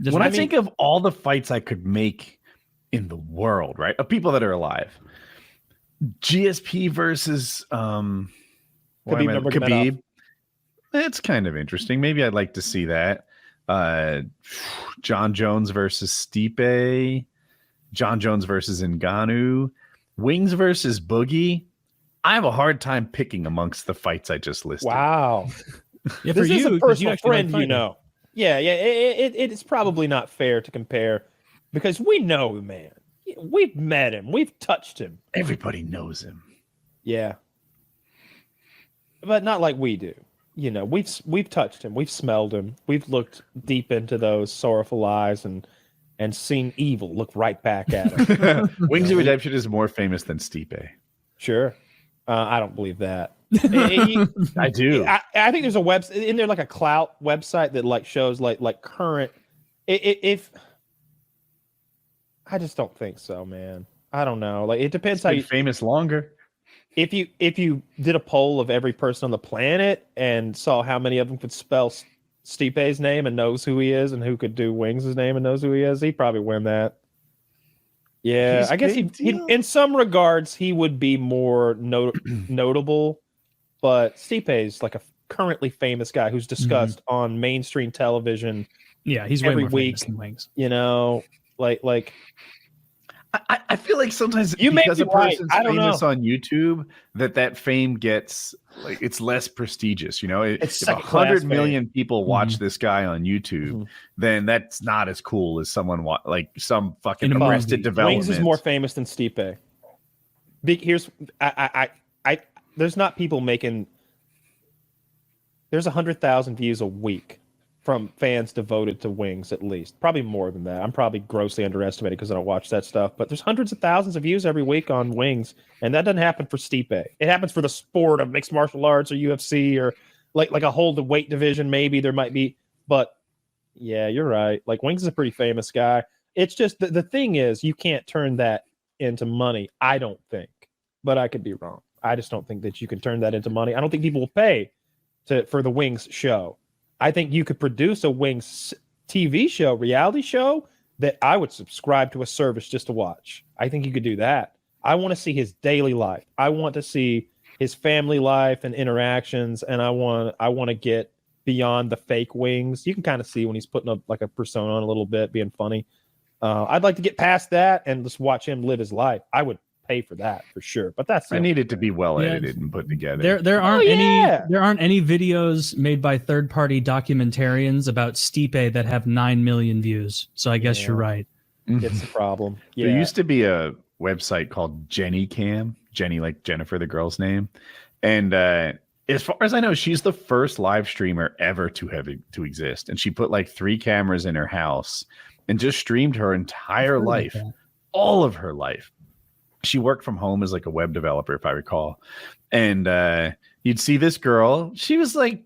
When I think of all the fights I could make in the world, right, of people that are alive, GSP versus Khabib. It's kind of interesting. Maybe I'd like to see that. John Jones versus Stipe. John Jones versus Ngannou. Wings versus Boogie. I have a hard time picking amongst the fights I just listed. Wow. Yeah, this is a personal friend, like Yeah. It's probably not fair to compare because we know, man. We've met him. We've touched him. Everybody knows him. Yeah. But not like we do. You know, we've touched him. We've smelled him. We've looked deep into those sorrowful eyes and seen evil look right back at him. Wings of Redemption is more famous than Stipe. Sure. I don't believe that. I do. I think there's a website in there, like a clout website that like shows like current. If I just don't think so, man. I don't know. Like it depends how you famous longer. If you did a poll of every person on the planet and saw how many of them could spell Stipe's name and knows who he is, and who could do Wings' name and knows who he is, he'd probably win that. Yeah, I guess he in some regards he would be more notable, but Stipe's like a currently famous guy who's discussed on mainstream television. Yeah, he's every way more week. famous than Wings. You know, like. I feel like sometimes you because a right. person's famous on YouTube, that fame gets like it's less prestigious. You know, if 100 million people watch this guy on YouTube, then that's not as cool as someone like some fucking Arrested Development. Wings is more famous than Stipe. Here's there's not people making. There's 100,000 views a week from fans devoted to Wings, at least. Probably more than that. I'm probably grossly underestimated because I don't watch that stuff. But there's hundreds of thousands of views every week on Wings, and that doesn't happen for Stipe. It happens for the sport of mixed martial arts or UFC or like a whole weight division. Maybe there might be, but yeah, you're right. Like Wings is a pretty famous guy. It's just the thing is you can't turn that into money. I don't think, but I could be wrong. I just don't think that you can turn that into money. I don't think people will pay for the Wings show. I think you could produce a Wings TV show, reality show, that I would subscribe to a service just to watch. I think you could do that. I want to see his daily life. I want to see his family life and interactions, and I want to get beyond the fake Wings. You can kind of see when he's putting up like a persona on a little bit, being funny. I'd like to get past that and just watch him live his life. I would pay for that for sure, but I need it to be well edited and put together. There aren't any videos made by third-party documentarians about Stipe that have 9 million views. So I guess you're right. It's a problem. Yeah. There used to be a website called Jenny Cam, Jenny like Jennifer, the girl's name, and as far as I know, she's the first live streamer ever to exist, and she put like 3 cameras in her house and just streamed her entire life, all of her life. She worked from home as like a web developer, if I recall. And you'd see this girl. She was like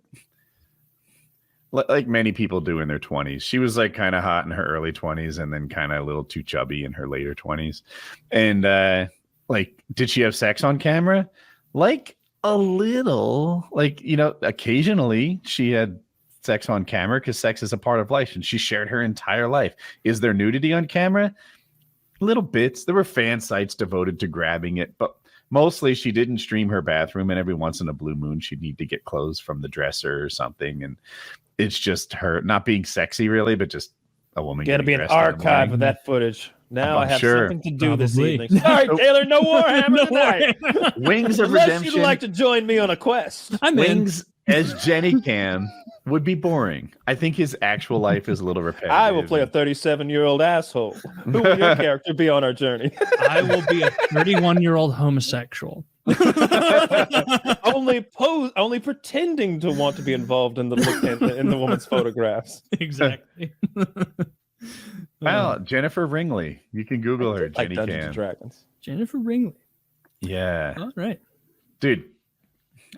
many people do in their 20s. She was like kind of hot in her early 20s and then kind of a little too chubby in her later 20s. And like, did she have sex on camera? Like a little, like, you know, occasionally she had sex on camera because sex is a part of life and she shared her entire life. Is there nudity on camera? Little bits. There were fan sites devoted to grabbing it, but mostly she didn't stream her bathroom, and every once in a blue moon she'd need to get clothes from the dresser or something, and it's just her not being sexy really, but just a woman. Got to be an archive of that footage. Now I have something to do this evening. Sorry, Taylor, no Warhammer tonight. Wings of Unless Redemption. you'd like to join me on a quest. Wings as Jenny Cam would be boring. I think his actual life is a little repetitive. I will play a 37-year-old asshole. Who will your character be on our journey? I will be a 31-year-old homosexual. only pretending to want to be involved in the woman's photographs. Exactly. Well, Jennifer Ringley. You can Google her. Like Jenny Dungeons Cam. and Dragons. Jennifer Ringley. Yeah. All right. Dude,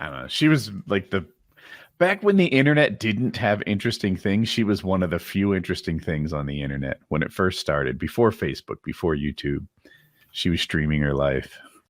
I don't know. She was like back when the internet didn't have interesting things, she was one of the few interesting things on the internet when it first started, before Facebook, before YouTube. She was streaming her life.